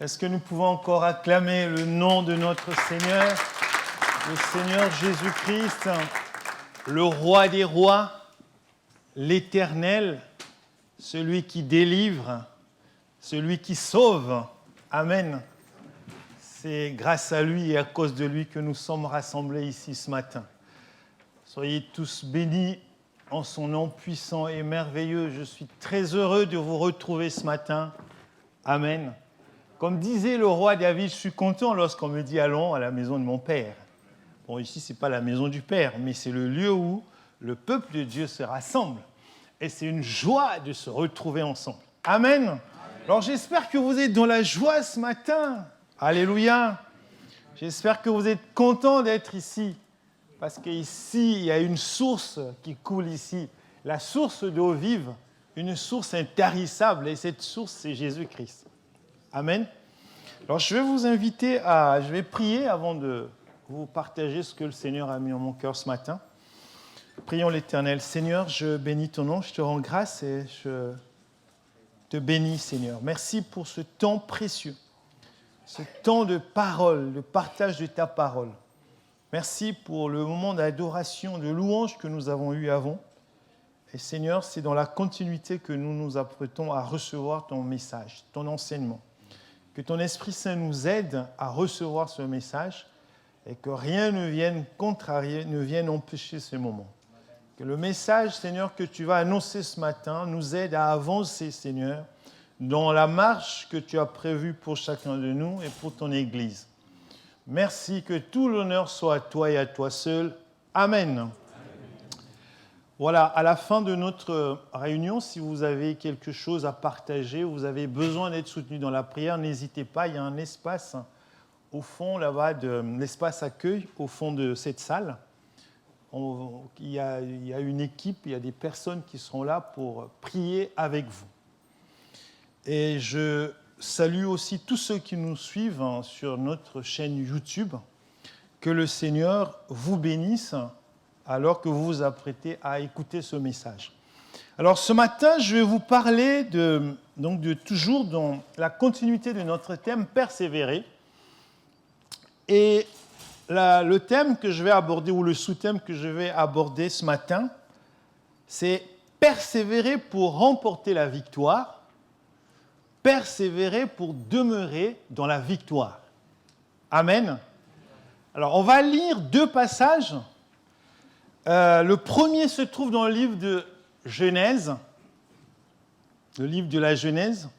Est-ce que nous pouvons encore acclamer le nom de notre Seigneur, le Seigneur Jésus-Christ, le Roi des rois, l'Éternel, celui qui délivre, celui qui sauve. Amen. C'est grâce à lui et à cause de lui que nous sommes rassemblés ici ce matin. Soyez tous bénis en son nom puissant et merveilleux. Je suis très heureux de vous retrouver ce matin. Amen. Comme disait le roi David, je suis content lorsqu'on me dit « allons à la maison de mon Père ». Bon, ici, ce n'est pas la maison du Père, mais c'est le lieu où le peuple de Dieu se rassemble. Et c'est une joie de se retrouver ensemble. Amen. Amen. Alors, j'espère que vous êtes dans la joie ce matin. Alléluia. J'espère que vous êtes contents d'être ici. Parce qu'ici, il y a une source qui coule ici. La source d'eau vive, une source intarissable. Et cette source, c'est Jésus-Christ. Amen. Alors, je vais prier avant de vous partager ce que le Seigneur a mis en mon cœur ce matin. Prions l'Éternel. Seigneur, je bénis ton nom, je te rends grâce et je te bénis, Seigneur. Merci pour ce temps précieux, ce temps de parole, de partage de ta parole. Merci pour le moment d'adoration, de louange que nous avons eu avant. Et Seigneur, c'est dans la continuité que nous nous apprêtons à recevoir ton message, ton enseignement. Que ton Esprit Saint nous aide à recevoir ce message et que rien ne vienne contrarier, ne vienne empêcher ce moment. Que le message, Seigneur, que tu vas annoncer ce matin nous aide à avancer, Seigneur, dans la marche que tu as prévue pour chacun de nous et pour ton Église. Merci, que tout l'honneur soit à toi et à toi seul. Amen. Voilà, à la fin de notre réunion, si vous avez quelque chose à partager, vous avez besoin d'être soutenu dans la prière, n'hésitez pas, il y a un espace au fond là-bas, l'espace accueil au fond de cette salle. Il y a une équipe, il y a des personnes qui seront là pour prier avec vous. Et je salue aussi tous ceux qui nous suivent sur notre chaîne YouTube. Que le Seigneur vous bénisse alors que vous vous apprêtez à écouter ce message. Alors ce matin, je vais vous parler de toujours dans la continuité de notre thème « Persévérer ». Et le thème que je vais aborder, ou le sous-thème que je vais aborder ce matin, c'est « Persévérer pour remporter la victoire ». Persévérer pour demeurer dans la victoire. Amen. Alors, on va lire deux passages. Le premier se trouve dans le livre de Genèse, le livre de la Genèse,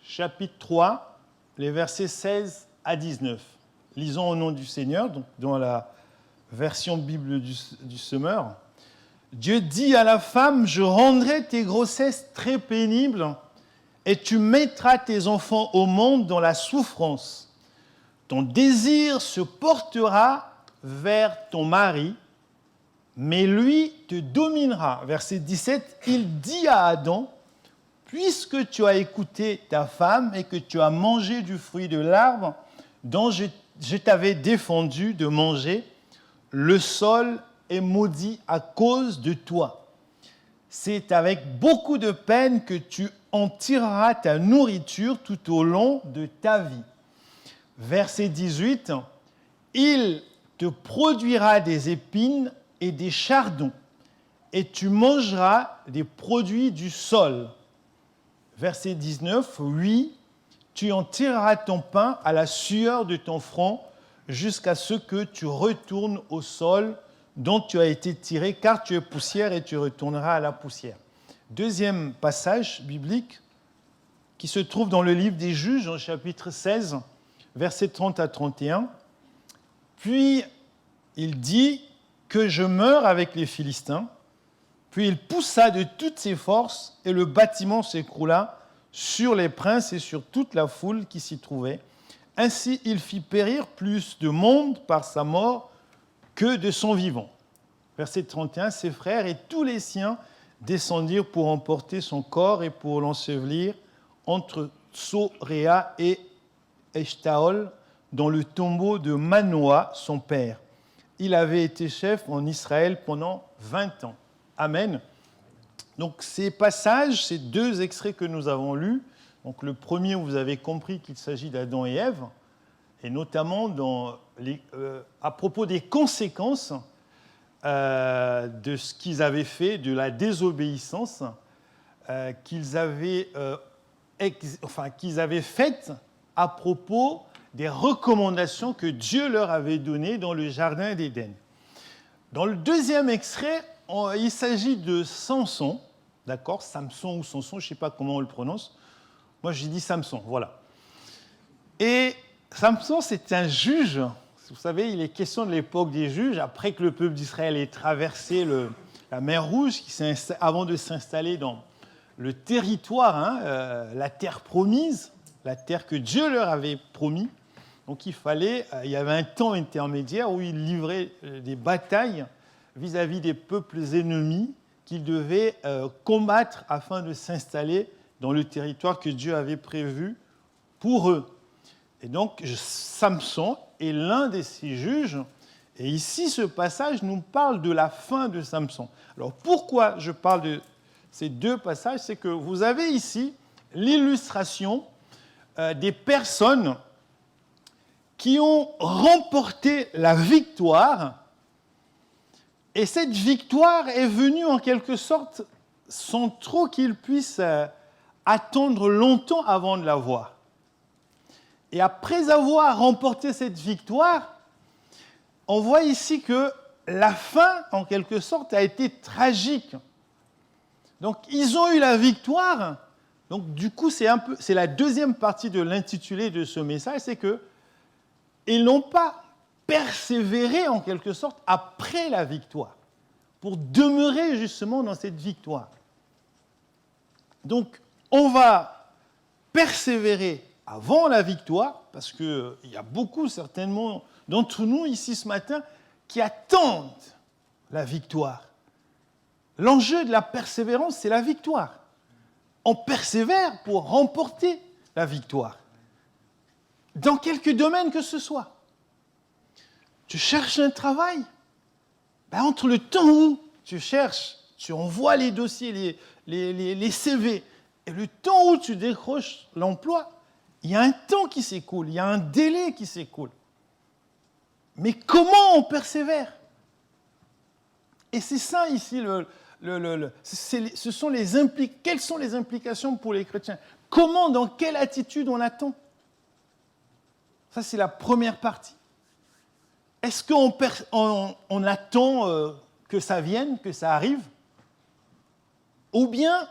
chapitre 3, les versets 16 à 19. Lisons au nom du Seigneur, donc dans la version Bible du Semeur. Dieu dit à la femme, « Je rendrai tes grossesses très pénibles, et tu mettras tes enfants au monde dans la souffrance. Ton désir se portera vers ton mari, mais lui te dominera. » Verset 17, il dit à Adam, « Puisque tu as écouté ta femme et que tu as mangé du fruit de l'arbre dont je t'avais défendu de manger, le sol est maudit à cause de toi. C'est avec beaucoup de peine que tu en tireras ta nourriture tout au long de ta vie. » Verset 18, « Il te produira des épines et des chardons, et tu mangeras des produits du sol. » Verset 19, « Oui, tu en tireras ton pain à la sueur de ton front, jusqu'à ce que tu retournes au sol dont tu as été tiré, car tu es poussière et tu retourneras à la poussière. » Deuxième passage biblique qui se trouve dans le livre des Juges, au chapitre 16, versets 30 à 31. « Puis il dit que je meure avec les Philistins. Puis il poussa de toutes ses forces et le bâtiment s'écroula sur les princes et sur toute la foule qui s'y trouvait. Ainsi il fit périr plus de monde par sa mort que de son vivant. » Verset 31, « Ses frères et tous les siens descendirent pour emporter son corps et pour l'ensevelir entre Tsoréa et Eshtaol dans le tombeau de Manoah, son père. Il avait été chef en Israël pendant 20 ans. » Amen. Donc ces passages, ces deux extraits que nous avons lus, Donc le premier, vous avez compris qu'il s'agit d'Adam et Ève, et notamment à propos des conséquences de ce qu'ils avaient fait, de la désobéissance qu'ils avaient faite à propos des recommandations que Dieu leur avait données dans le jardin d'Éden. Dans le deuxième extrait, il s'agit de Samson, d'accord, Samson ou Samson, je ne sais pas comment on le prononce. Moi, j'ai dit Samson, voilà. Et Samson, c'est un juge. Vous savez, il est question de l'époque des juges, après que le peuple d'Israël ait traversé la mer Rouge, avant de s'installer dans le territoire, la terre promise, la terre que Dieu leur avait promis. Donc il y avait un temps intermédiaire où ils livraient des batailles vis-à-vis des peuples ennemis qu'ils devaient combattre afin de s'installer dans le territoire que Dieu avait prévu pour eux. Et donc Samson est l'un de ces juges. Et ici, ce passage nous parle de la fin de Samson. Alors pourquoi je parle de ces deux passages? C'est que vous avez ici l'illustration des personnes qui ont remporté la victoire. Et cette victoire est venue en quelque sorte sans trop qu'ils puissent attendre longtemps avant de la voir. Et après avoir remporté cette victoire, on voit ici que la fin, en quelque sorte, a été tragique. Donc, ils ont eu la victoire. Donc, du coup, c'est la deuxième partie de l'intitulé de ce message, c'est qu'ils n'ont pas persévéré, en quelque sorte, après la victoire, pour demeurer justement dans cette victoire. Donc, on va persévérer avant la victoire, parce qu'il y a beaucoup, certainement, d'entre nous, ici, ce matin, qui attendent la victoire. L'enjeu de la persévérance, c'est la victoire. On persévère pour remporter la victoire. Dans quelque domaine que ce soit. Tu cherches un travail, entre le temps où tu cherches, tu envoies les dossiers, les CV, et le temps où tu décroches l'emploi, il y a un temps qui s'écoule, il y a un délai qui s'écoule. Mais comment on persévère? Et c'est ça ici, quelles sont les implications pour les chrétiens? Comment, dans quelle attitude on attend? Ça, c'est la première partie. Est-ce qu'on attend que ça vienne, que ça arrive? Ou bien,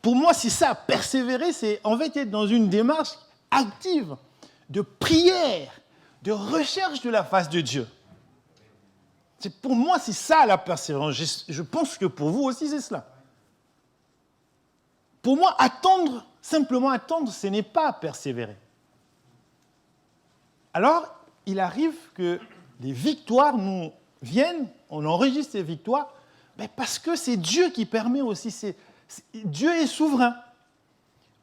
pour moi, c'est ça, persévérer, c'est en fait être dans une démarche active de prière, de recherche de la face de Dieu. Pour moi, c'est ça la persévérance. Je pense que pour vous aussi, c'est cela. Pour moi, simplement attendre, ce n'est pas persévérer. Alors, il arrive que les victoires nous viennent, on enregistre ces victoires, mais parce que c'est Dieu qui permet aussi. Dieu est souverain.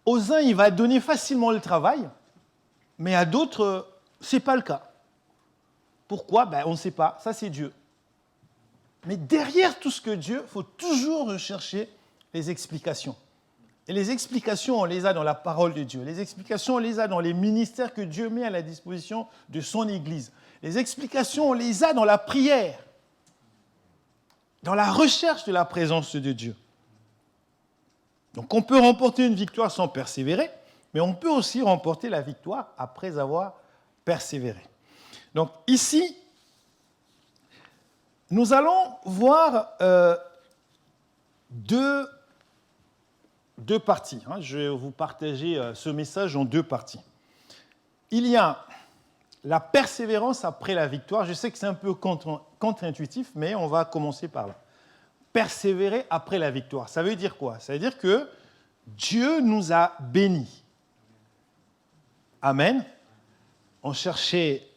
Aux uns, il va donner facilement le travail, mais à d'autres, ce n'est pas le cas. Pourquoi? On ne sait pas. Ça, c'est Dieu. Mais derrière tout ce que Dieu, il faut toujours rechercher les explications. Et les explications, on les a dans la parole de Dieu. Les explications, on les a dans les ministères que Dieu met à la disposition de son Église. Les explications, on les a dans la prière, dans la recherche de la présence de Dieu. Donc on peut remporter une victoire sans persévérer, mais on peut aussi remporter la victoire après avoir persévéré. Donc ici, nous allons voir deux parties. Je vais vous partager ce message en deux parties. Il y a la persévérance après la victoire. Je sais que c'est un peu contre-intuitif, mais on va commencer par là. Persévérer après la victoire. Ça veut dire quoi? Ça veut dire que Dieu nous a bénis. Amen. On cherchait,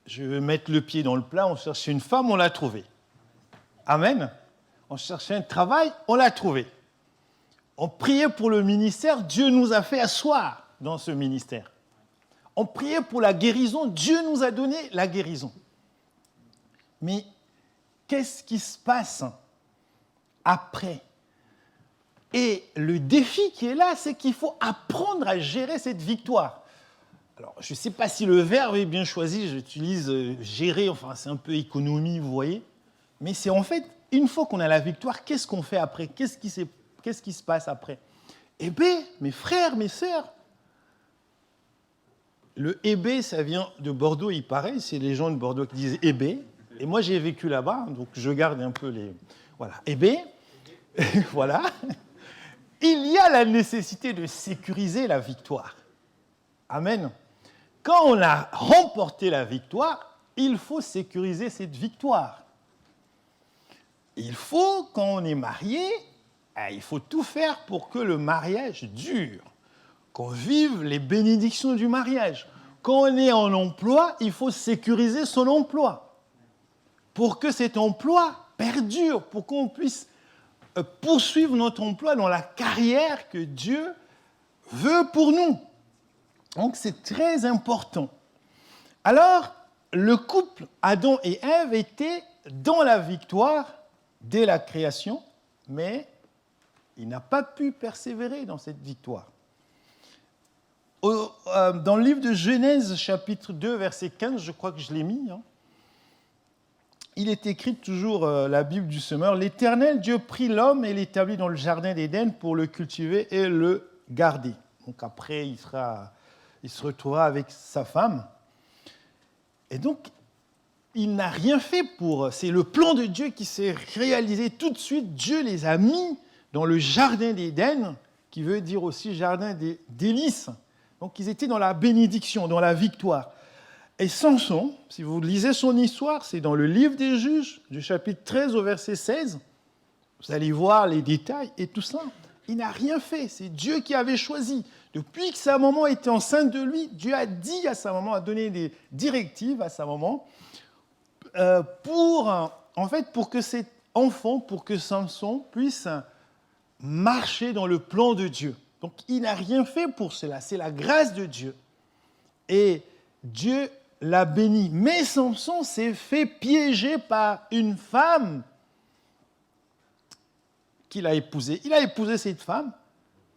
je vais mettre le pied dans le plat, on cherchait une femme, on l'a trouvée. Amen. On cherchait un travail, on l'a trouvé. On priait pour le ministère, Dieu nous a fait asseoir dans ce ministère. On priait pour la guérison, Dieu nous a donné la guérison. Mais qu'est-ce qui se passe après? Et le défi qui est là, c'est qu'il faut apprendre à gérer cette victoire. Alors, je ne sais pas si le verbe est bien choisi, j'utilise gérer, enfin c'est un peu économie, vous voyez. Mais c'est en fait, une fois qu'on a la victoire, qu'est-ce qu'on fait après? Qu'est-ce qui se passe après? Eh bien, mes frères, mes sœurs, le Hébé, ça vient de Bordeaux, il paraît, c'est les gens de Bordeaux qui disent Hébé. Et moi, j'ai vécu là-bas, donc je garde un peu les... Voilà, Hébé, voilà. Il y a la nécessité de sécuriser la victoire. Amen. Quand on a remporté la victoire, il faut sécuriser cette victoire. Il faut, quand on est marié, il faut tout faire pour que le mariage dure, qu'on vive les bénédictions du mariage. Quand on est en emploi, il faut sécuriser son emploi pour que cet emploi perdure, pour qu'on puisse poursuivre notre emploi dans la carrière que Dieu veut pour nous. Donc c'est très important. Alors, le couple Adam et Ève était dans la victoire dès la création, mais il n'a pas pu persévérer dans cette victoire. Dans le livre de Genèse, chapitre 2, verset 15, je crois que je l'ai mis, il est écrit toujours la Bible du semeur. L'Éternel Dieu prit l'homme et l'établit dans le jardin d'Éden pour le cultiver et le garder. Donc après, il se retrouvera avec sa femme. Et donc, il n'a rien fait pour... C'est le plan de Dieu qui s'est réalisé tout de suite. Dieu les a mis dans le jardin d'Éden, qui veut dire aussi jardin des délices. Donc, ils étaient dans la bénédiction, dans la victoire. Et Samson, si vous lisez son histoire, c'est dans le livre des Juges, du chapitre 13 au verset 16. Vous allez voir les détails et tout ça. Il n'a rien fait, c'est Dieu qui avait choisi. Depuis que sa maman était enceinte de lui, Dieu a dit à sa maman, a donné des directives à sa maman pour que cet enfant, pour que Samson puisse marcher dans le plan de Dieu. Donc il n'a rien fait pour cela, c'est la grâce de Dieu. Et Dieu l'a béni. Mais Samson s'est fait piéger par une femme qu'il a épousée. Il a épousé cette femme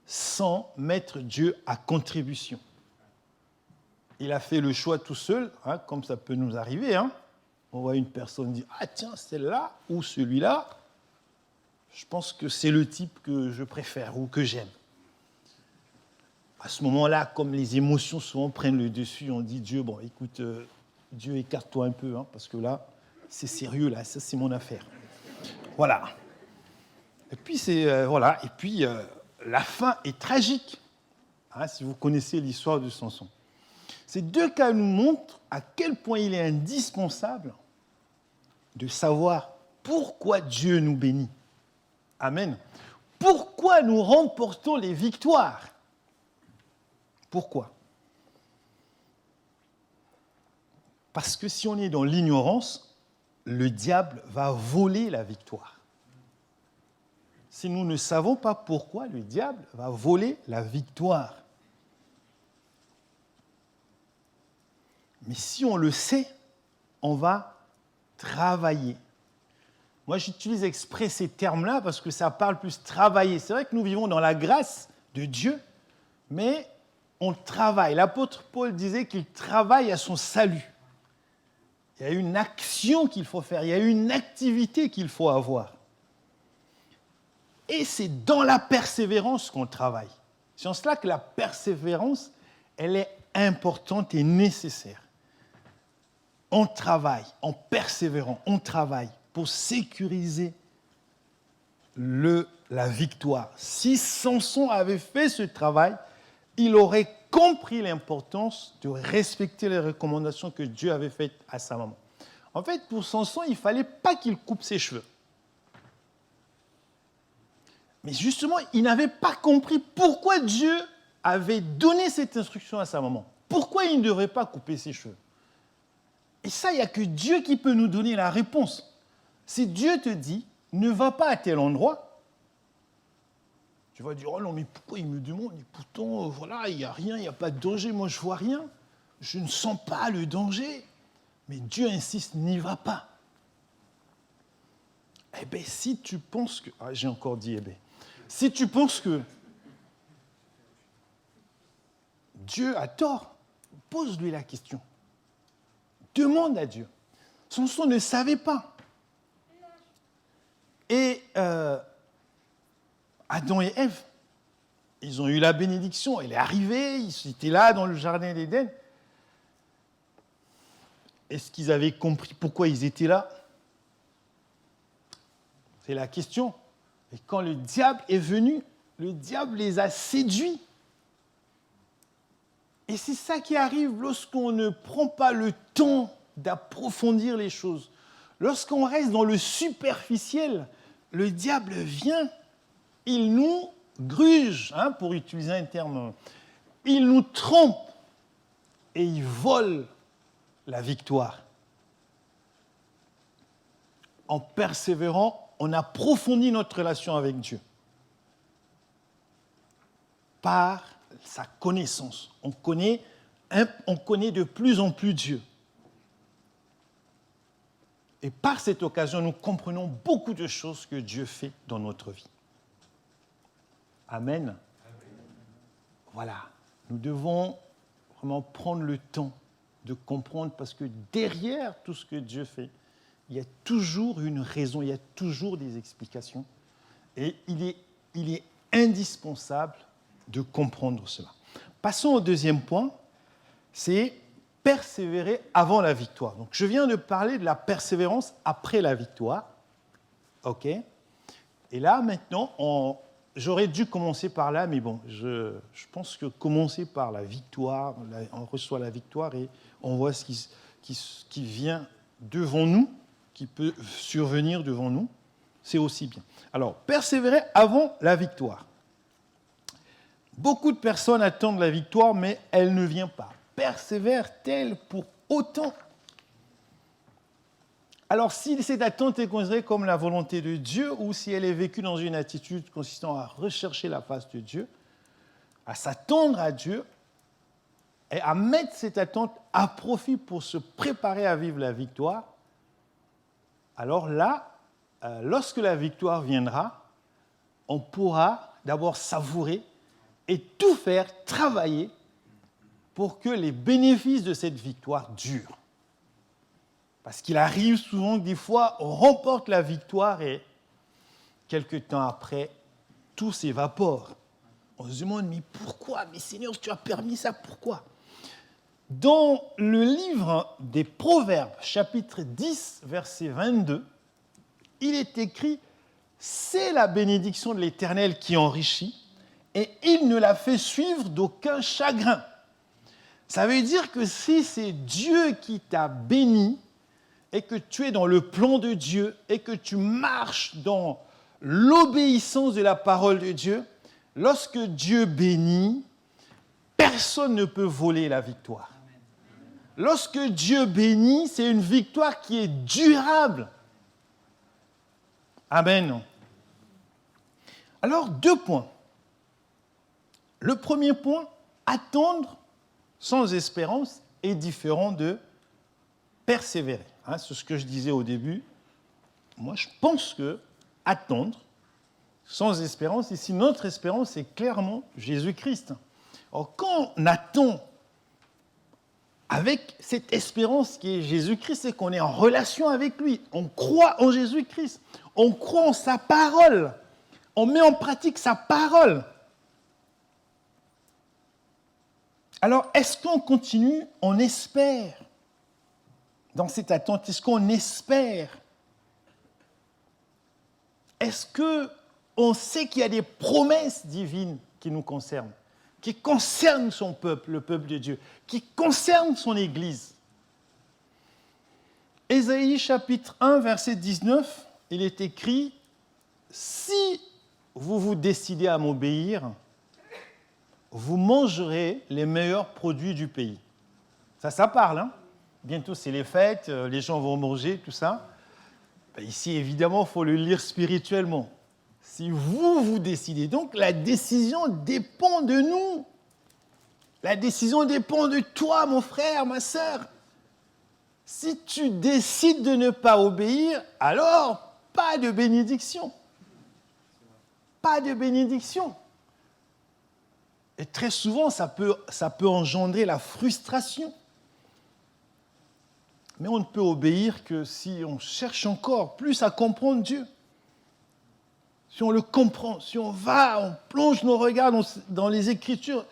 sans mettre Dieu à contribution. Il a fait le choix tout seul, comme ça peut nous arriver. On voit une personne dire « Ah tiens, celle-là ou celui-là, je pense que c'est le type que je préfère ou que j'aime. » À ce moment-là, comme les émotions souvent prennent le dessus, on dit Dieu, bon, écoute, Dieu, écarte-toi un peu, parce que là, c'est sérieux, là, ça, c'est mon affaire. Voilà. Et puis, la fin est tragique, si vous connaissez l'histoire de Samson. Ces deux cas nous montrent à quel point il est indispensable de savoir pourquoi Dieu nous bénit. Amen. Pourquoi nous remportons les victoires? Pourquoi? Parce que si on est dans l'ignorance, le diable va voler la victoire. Si nous ne savons pas pourquoi, le diable va voler la victoire. Mais si on le sait, on va travailler. Moi, j'utilise exprès ces termes-là parce que ça parle plus travailler. C'est vrai que nous vivons dans la grâce de Dieu, mais on travaille. L'apôtre Paul disait qu'il travaille à son salut. Il y a une action qu'il faut faire, il y a une activité qu'il faut avoir. Et c'est dans la persévérance qu'on travaille. C'est en cela que la persévérance, elle est importante et nécessaire. On travaille, en persévérant, on travaille pour sécuriser la victoire. Si Samson avait fait ce travail, il aurait compris l'importance de respecter les recommandations que Dieu avait faites à sa maman. En fait, pour Samson, il ne fallait pas qu'il coupe ses cheveux. Mais justement, il n'avait pas compris pourquoi Dieu avait donné cette instruction à sa maman. Pourquoi il ne devrait pas couper ses cheveux? Et ça, il n'y a que Dieu qui peut nous donner la réponse. Si Dieu te dit, ne va pas à tel endroit, tu vas dire, oh non, mais pourquoi il me demande? Et pourtant, voilà, il n'y a rien, il n'y a pas de danger, moi je ne vois rien. Je ne sens pas le danger. Mais Dieu insiste, n'y va pas. Eh bien, si tu penses que... Ah, j'ai encore dit, eh bien. Si tu penses que Dieu a tort, pose-lui la question. Demande à Dieu. Samson ne savait pas. Et Adam et Ève, ils ont eu la bénédiction. Elle est arrivée, ils étaient là dans le jardin d'Éden. Est-ce qu'ils avaient compris pourquoi ils étaient là? C'est la question. Et quand le diable est venu, le diable les a séduits. Et c'est ça qui arrive lorsqu'on ne prend pas le temps d'approfondir les choses. Lorsqu'on reste dans le superficiel, le diable vient, il nous gruge, pour utiliser un terme, il nous trompe et il vole la victoire. En persévérant, on approfondit notre relation avec Dieu par sa connaissance. On connaît de plus en plus Dieu. Et par cette occasion, nous comprenons beaucoup de choses que Dieu fait dans notre vie. Amen. Voilà. Nous devons vraiment prendre le temps de comprendre parce que derrière tout ce que Dieu fait, il y a toujours une raison, il y a toujours des explications. Et il est indispensable de comprendre cela. Passons au deuxième point, c'est persévérer avant la victoire. Donc, je viens de parler de la persévérance après la victoire. OK? Et là, maintenant, j'aurais dû commencer par là, mais bon, je pense que commencer par la victoire, on reçoit la victoire et on voit ce qui vient devant nous, qui peut survenir devant nous, c'est aussi bien. Alors, persévérer avant la victoire. Beaucoup de personnes attendent la victoire, mais elle ne vient pas. Persévère-t-elle pour autant? Alors, si cette attente est considérée comme la volonté de Dieu ou si elle est vécue dans une attitude consistant à rechercher la face de Dieu, à s'attendre à Dieu et à mettre cette attente à profit pour se préparer à vivre la victoire, alors là, lorsque la victoire viendra, on pourra d'abord savourer et tout faire, travailler pour que les bénéfices de cette victoire durent. Parce qu'il arrive souvent que des fois, on remporte la victoire et quelques temps après, tout s'évapore. On se demande, mais pourquoi? Mais Seigneur, tu as permis ça, pourquoi? Dans le livre des Proverbes, chapitre 10, verset 22, il est écrit « C'est la bénédiction de l'Éternel qui enrichit, et il ne la fait suivre d'aucun chagrin. » Ça veut dire que si c'est Dieu qui t'a béni, et que tu es dans le plan de Dieu, et que tu marches dans l'obéissance de la parole de Dieu, lorsque Dieu bénit, personne ne peut voler la victoire. Lorsque Dieu bénit, c'est une victoire qui est durable. Amen. Alors, 2 points. Le premier point, attendre sans espérance est différent de persévérer. C'est ce que je disais au début. Moi, je pense que attendre sans espérance, ici, notre espérance, c'est clairement Jésus-Christ. Alors, quand on attend avec cette espérance qui est Jésus-Christ, c'est qu'on est en relation avec lui. On croit en Jésus-Christ. On croit en sa parole. On met en pratique sa parole. Alors, est-ce qu'on continue? On espère. Dans cette attente, est-ce qu'on espère? Est-ce qu'on sait qu'il y a des promesses divines qui nous concernent, qui concernent son peuple, le peuple de Dieu, qui concernent son Église? Ésaïe chapitre 1, verset 19, il est écrit « Si vous vous décidez à m'obéir, vous mangerez les meilleurs produits du pays. » Ça parle, hein? Bientôt, c'est les fêtes, les gens vont manger, tout ça. Ici, évidemment, il faut le lire spirituellement. Si vous vous décidez, donc la décision dépend de nous. La décision dépend de toi, mon frère, ma sœur. Si tu décides de ne pas obéir, alors pas de bénédiction. pas de bénédiction. Et très souvent, ça peut engendrer la frustration. Mais on ne peut obéir que si on cherche encore plus à comprendre Dieu. Si on le comprend, si on plonge nos regards dans les Écritures,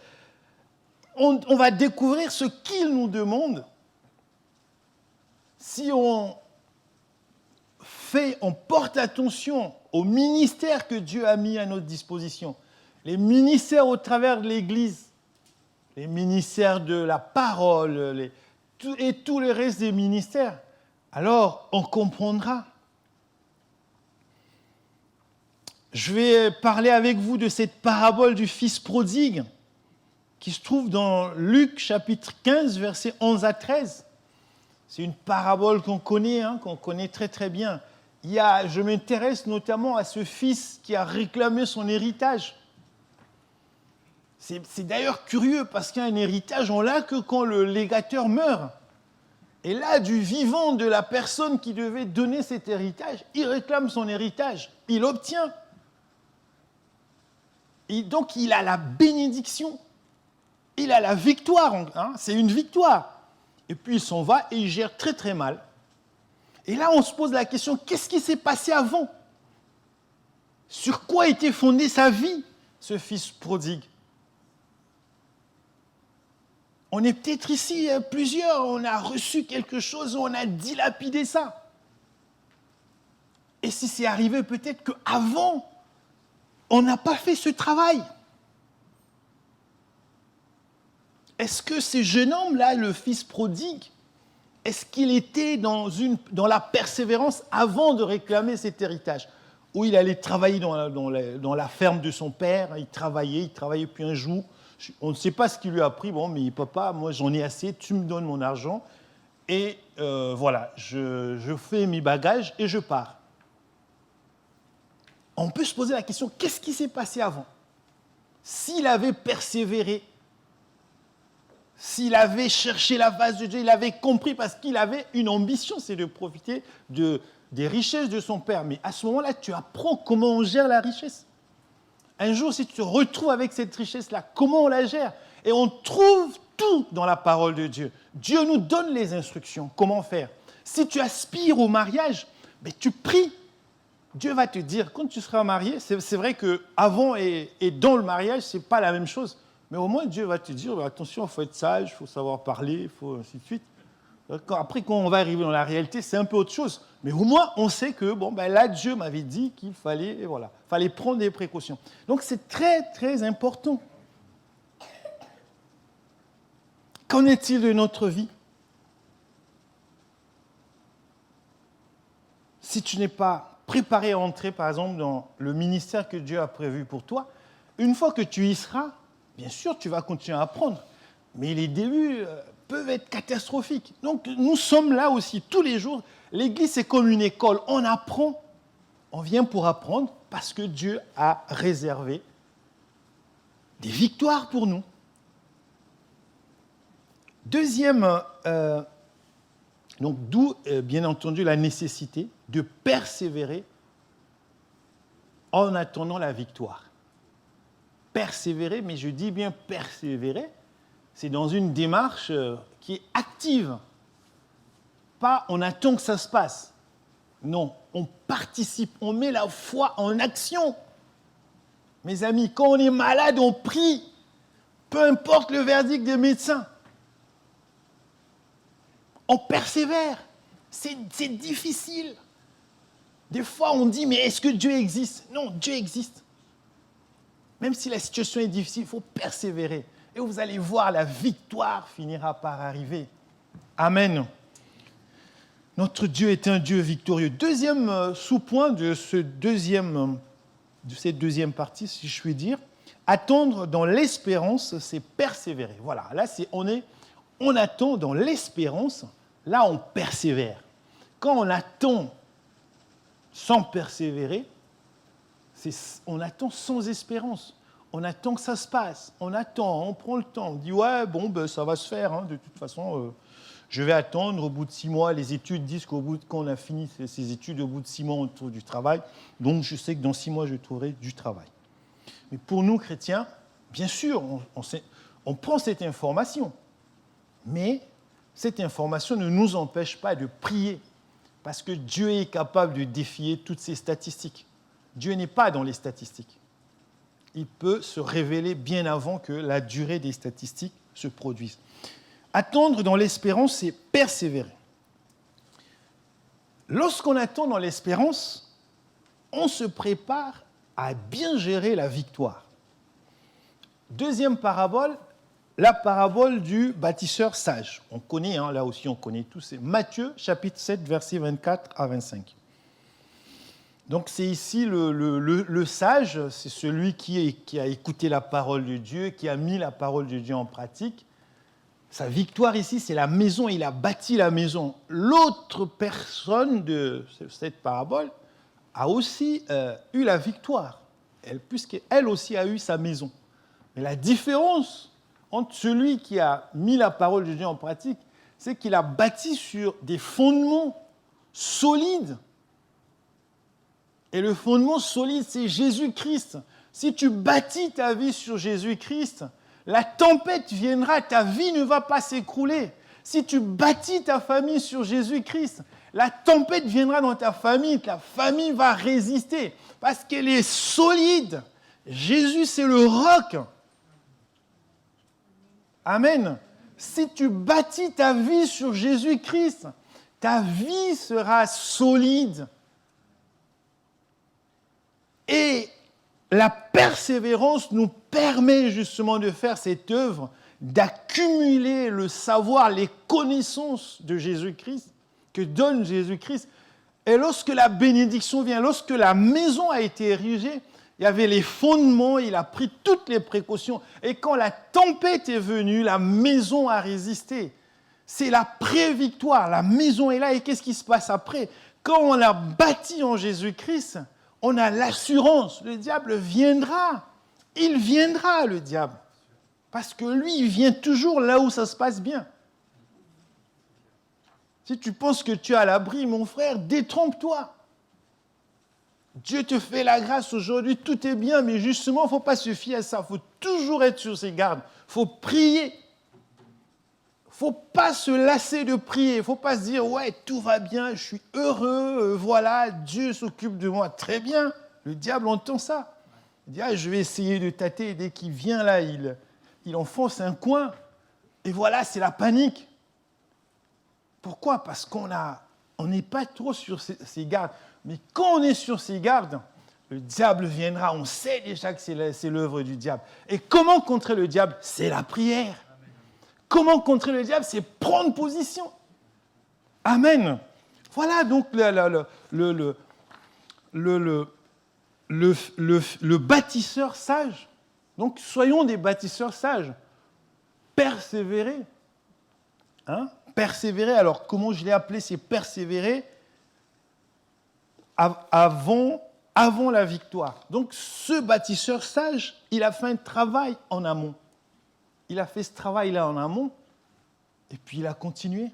on va découvrir ce qu'il nous demande. Si on porte attention au ministère que Dieu a mis à notre disposition, les ministères au travers de l'Église, les ministères de la parole, et tout le reste des ministères, alors on comprendra. Je vais parler avec vous de cette parabole du fils prodigue qui se trouve dans Luc chapitre 15, versets 11 à 13. C'est une parabole qu'on connaît très très bien. Je m'intéresse notamment à ce fils qui a réclamé son héritage. C'est d'ailleurs curieux parce qu'un héritage, on l'a que quand le légateur meurt. Et là, du vivant de la personne qui devait donner cet héritage, il réclame son héritage, il l'obtient. Et donc, il a la bénédiction, il a la victoire, c'est une victoire. Et puis, il s'en va et il gère très très mal. Et là, on se pose la question, qu'est-ce qui s'est passé avant? Sur quoi était fondée sa vie, ce fils prodigue? On est peut-être ici plusieurs, on a reçu quelque chose, on a dilapidé ça. Et si c'est arrivé peut-être qu'avant, on n'a pas fait ce travail. Est-ce que ce jeune homme-là, le fils prodigue, est-ce qu'il était dans la persévérance avant de réclamer cet héritage? Où il allait travailler dans la ferme de son père, il travaillait, puis un jour, on ne sait pas ce qu'il lui a pris. Bon, mais papa, moi j'en ai assez, tu me donnes mon argent. Et voilà, je fais mes bagages et je pars. On peut se poser la question, qu'est-ce qui s'est passé avant? S'il avait persévéré, s'il avait cherché la face de Dieu, il avait compris parce qu'il avait une ambition, c'est de profiter des richesses de son père. Mais à ce moment-là, tu apprends comment on gère la richesse. Un jour, si tu te retrouves avec cette richesse-là, comment on la gère? Et on trouve tout dans la parole de Dieu. Dieu nous donne les instructions, comment faire. Si tu aspires au mariage, mais tu pries. Dieu va te dire, quand tu seras marié, c'est vrai qu'avant et dans le mariage, ce n'est pas la même chose. Mais au moins, Dieu va te dire, attention, il faut être sage, il faut savoir parler, il faut ainsi de suite. Après, quand on va arriver dans la réalité, c'est un peu autre chose. Mais au moins, on sait que, là, Dieu m'avait dit qu'il fallait prendre des précautions. Donc, c'est très, très important. Qu'en est-il de notre vie? Si tu n'es pas préparé à entrer, par exemple, dans le ministère que Dieu a prévu pour toi, une fois que tu y seras, bien sûr, tu vas continuer à apprendre. Mais les débuts peuvent être catastrophiques. Donc, nous sommes là aussi tous les jours. L'Église, c'est comme une école. On apprend. On vient pour apprendre parce que Dieu a réservé des victoires pour nous. Deuxième, donc d'où, bien entendu, la nécessité de persévérer en attendant la victoire. Persévérer, mais je dis bien persévérer, c'est dans une démarche qui est active. Pas on attend que ça se passe. Non, on participe, on met la foi en action. Mes amis, quand on est malade, on prie. Peu importe le verdict des médecins. On persévère. C'est difficile. Des fois, on dit, mais est-ce que Dieu existe? Non, Dieu existe. Même si la situation est difficile, il faut persévérer. Et vous allez voir, la victoire finira par arriver. Amen. Notre Dieu est un Dieu victorieux. Deuxième sous-point de cette deuxième partie, si je puis dire, attendre dans l'espérance, c'est persévérer. Voilà, là, on attend dans l'espérance, là, on persévère. Quand on attend sans persévérer, on attend sans espérance. On attend que ça se passe. On attend, on prend le temps. On dit, ouais, ça va se faire. De toute façon, je vais attendre. Au bout de 6 mois, les études disent quand on a fini ces études, au bout de 6 mois, on trouve du travail. Donc, je sais que dans 6 mois, je trouverai du travail. Mais pour nous, chrétiens, bien sûr, on prend cette information. Mais cette information ne nous empêche pas de prier. Parce que Dieu est capable de défier toutes ces statistiques. Dieu n'est pas dans les statistiques. Il peut se révéler bien avant que la durée des statistiques se produise. Attendre dans l'espérance, c'est persévérer. Lorsqu'on attend dans l'espérance, on se prépare à bien gérer la victoire. Deuxième parabole, la parabole du bâtisseur sage. On connaît, là aussi on connaît tous. C'est Matthieu, chapitre 7, versets 24 à 25. Donc c'est ici le sage, c'est celui qui a écouté la parole de Dieu, qui a mis la parole de Dieu en pratique. Sa victoire ici, c'est la maison, il a bâti la maison. L'autre personne de cette parabole a aussi eu la victoire, puisqu'elle aussi a eu sa maison. Mais la différence entre celui qui a mis la parole de Dieu en pratique, c'est qu'il a bâti sur des fondements solides. Et le fondement solide, c'est Jésus-Christ. Si tu bâtis ta vie sur Jésus-Christ, la tempête viendra, ta vie ne va pas s'écrouler. Si tu bâtis ta famille sur Jésus-Christ, la tempête viendra dans ta famille va résister parce qu'elle est solide. Jésus, c'est le roc. Amen. Si tu bâtis ta vie sur Jésus-Christ, ta vie sera solide. Et la persévérance nous permet justement de faire cette œuvre, d'accumuler le savoir, les connaissances de Jésus-Christ, que donne Jésus-Christ. Et lorsque la bénédiction vient, lorsque la maison a été érigée, il y avait les fondements, il a pris toutes les précautions. Et quand la tempête est venue, la maison a résisté. C'est la pré-victoire, la maison est là. Et qu'est-ce qui se passe après? Quand on a bâti en Jésus-Christ, on a l'assurance, le diable viendra. Il viendra, le diable. Parce que lui, il vient toujours là où ça se passe bien. Si tu penses que tu es à l'abri, mon frère, détrompe-toi. Dieu te fait la grâce aujourd'hui, tout est bien, mais justement, il ne faut pas se fier à ça. Il faut toujours être sur ses gardes. Il faut prier. Il ne faut pas se lasser de prier. Il ne faut pas se dire, ouais, tout va bien, je suis heureux, voilà, Dieu s'occupe de moi. Très bien. Le diable entend ça. Il dit, je vais essayer de tâter. Et dès qu'il vient là, il enfonce un coin. Et voilà, c'est la panique. Pourquoi? Parce qu'on n'est pas trop sur ses gardes. Mais quand on est sur ses gardes, le diable viendra. On sait déjà que c'est l'œuvre du diable. Et comment contrer le diable? C'est la prière. Comment contrer le diable? C'est prendre position. Amen. Voilà donc le bâtisseur sage. Donc soyons des bâtisseurs sages. Persévérer. Persévérer, alors comment je l'ai appelé? C'est persévérer avant la victoire. Donc ce bâtisseur sage, il a fait un travail en amont. Il a fait ce travail-là en amont, et puis il a continué.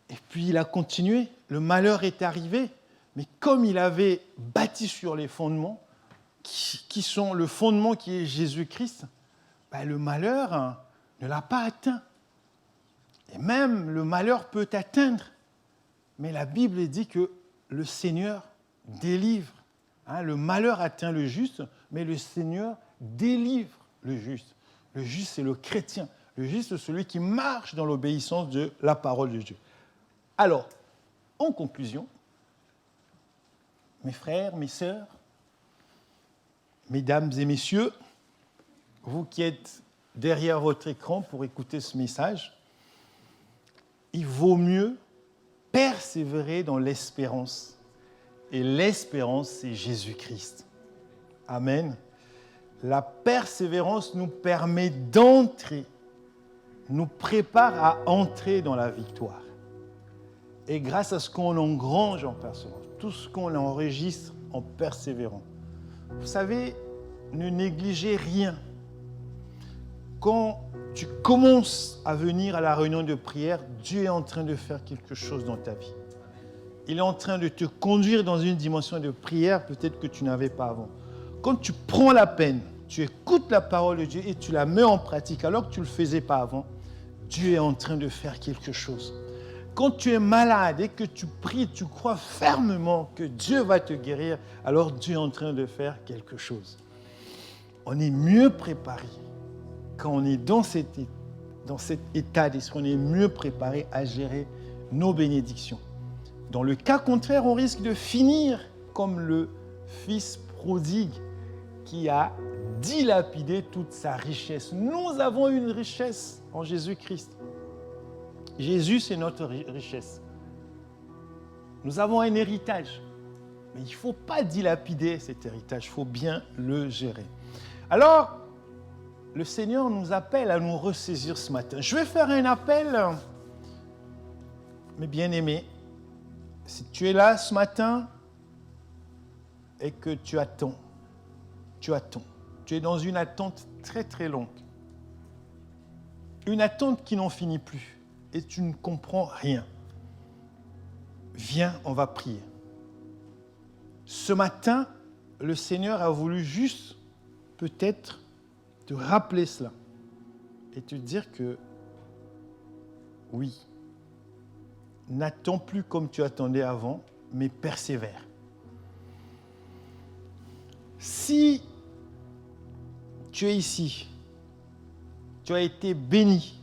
Et puis il a continué. Le malheur est arrivé, mais comme il avait bâti sur les fondements, qui sont le fondement qui est Jésus-Christ, le malheur ne l'a pas atteint. Et même le malheur peut t'atteindre. Mais la Bible dit que le Seigneur délivre. Le malheur atteint le juste, mais le Seigneur délivre le juste. Le juste, c'est le chrétien. Le juste, c'est celui qui marche dans l'obéissance de la parole de Dieu. Alors, en conclusion, mes frères, mes sœurs, mesdames et messieurs, vous qui êtes derrière votre écran pour écouter ce message, il vaut mieux persévérer dans l'espérance. Et l'espérance, c'est Jésus-Christ. Amen. La persévérance nous permet d'entrer, nous prépare à entrer dans la victoire. Et grâce à ce qu'on engrange en persévérance, tout ce qu'on enregistre en persévérant. Vous savez, ne négligez rien. Quand tu commences à venir à la réunion de prière, Dieu est en train de faire quelque chose dans ta vie. Il est en train de te conduire dans une dimension de prière peut-être que tu n'avais pas avant. quand tu prends la peine, tu écoutes la parole de Dieu et tu la mets en pratique alors que tu ne le faisais pas avant, Dieu est en train de faire quelque chose. Quand tu es malade et que tu pries, tu crois fermement que Dieu va te guérir, alors Dieu est en train de faire quelque chose. On est mieux préparé quand on est dans cet état d'esprit, on est mieux préparé à gérer nos bénédictions. Dans le cas contraire, on risque de finir comme le fils prodigue qui a dilapidé toute sa richesse. Nous avons une richesse en Jésus-Christ. Jésus, c'est notre richesse. Nous avons un héritage, mais il ne faut pas dilapider cet héritage, il faut bien le gérer. Alors, le Seigneur nous appelle à nous ressaisir ce matin. Je vais faire un appel, mes bien-aimés. Si tu es là ce matin et que tu attends, tu es dans une attente très très longue, une attente qui n'en finit plus et tu ne comprends rien. Viens, on va prier. Ce matin, le Seigneur a voulu juste peut-être te rappeler cela et te dire que oui, n'attends plus comme tu attendais avant, mais persévère. Si tu es ici, tu as été béni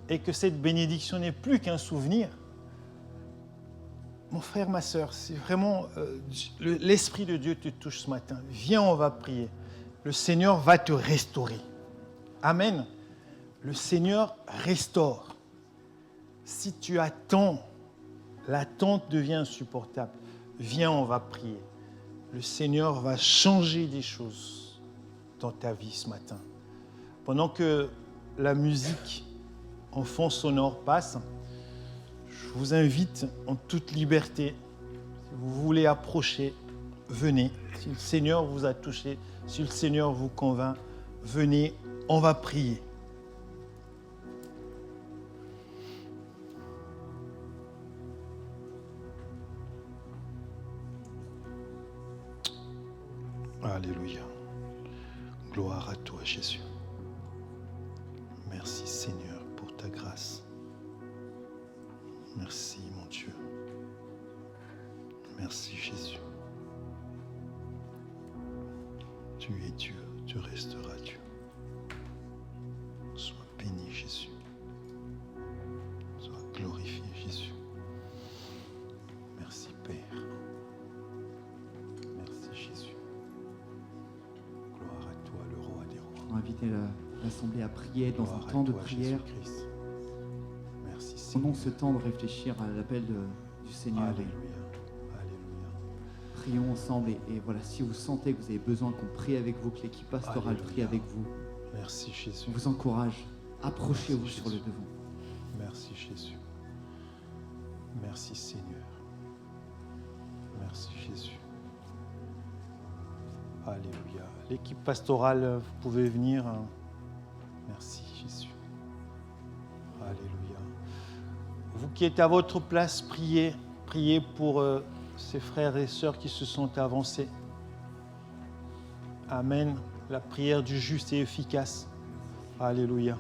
et que cette bénédiction n'est plus qu'un souvenir, mon frère, ma sœur, c'est vraiment l'Esprit de Dieu te touche ce matin. Viens, on va prier. Le Seigneur va te restaurer. Amen. Le Seigneur restaure. Si tu attends, l'attente devient insupportable. Viens, on va prier. Le Seigneur va changer des choses dans ta vie ce matin. Pendant que la musique en fond sonore passe, je vous invite en toute liberté, si vous voulez approcher, venez. Si le Seigneur vous a touché, si le Seigneur vous convainc, venez, on va prier. Alléluia. Gloire à toi, Jésus. Merci, Seigneur, pour ta grâce. Merci, mon Dieu. Merci, Jésus. Tu es Dieu, tu resteras Dieu. Sois béni, Jésus. Sois glorifié, Jésus. Merci, Père. Merci, Jésus. Gloire à toi, le roi des rois. On va inviter l'Assemblée à prier dans un temps de prière. Merci, Seigneur. Prenons ce temps de réfléchir à l'appel du Seigneur. Alléluia. Alléluia. Prions ensemble et voilà, si vous sentez que vous avez besoin qu'on prie avec vous, que l'équipe pastorale prie avec vous, merci Jésus. on vous encourage, approchez-vous Merci, sur le Jésus. devant. Merci Jésus. Merci Seigneur. Merci Jésus. Alléluia. L'équipe pastorale, vous pouvez venir. Merci Jésus. Alléluia. Vous qui êtes à votre place, priez pour ces frères et sœurs qui se sont avancés. Amen. La prière du juste est efficace. Alléluia.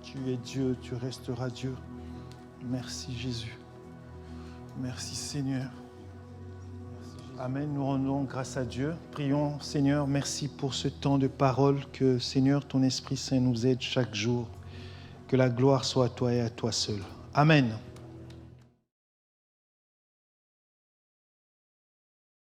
Tu es Dieu, tu resteras Dieu. Merci Jésus. Merci Seigneur. Amen. Nous rendons grâce à Dieu. Prions, Seigneur, merci pour ce temps de parole. Que, Seigneur, ton Esprit Saint nous aide chaque jour. Que la gloire soit à toi et à toi seul. Amen.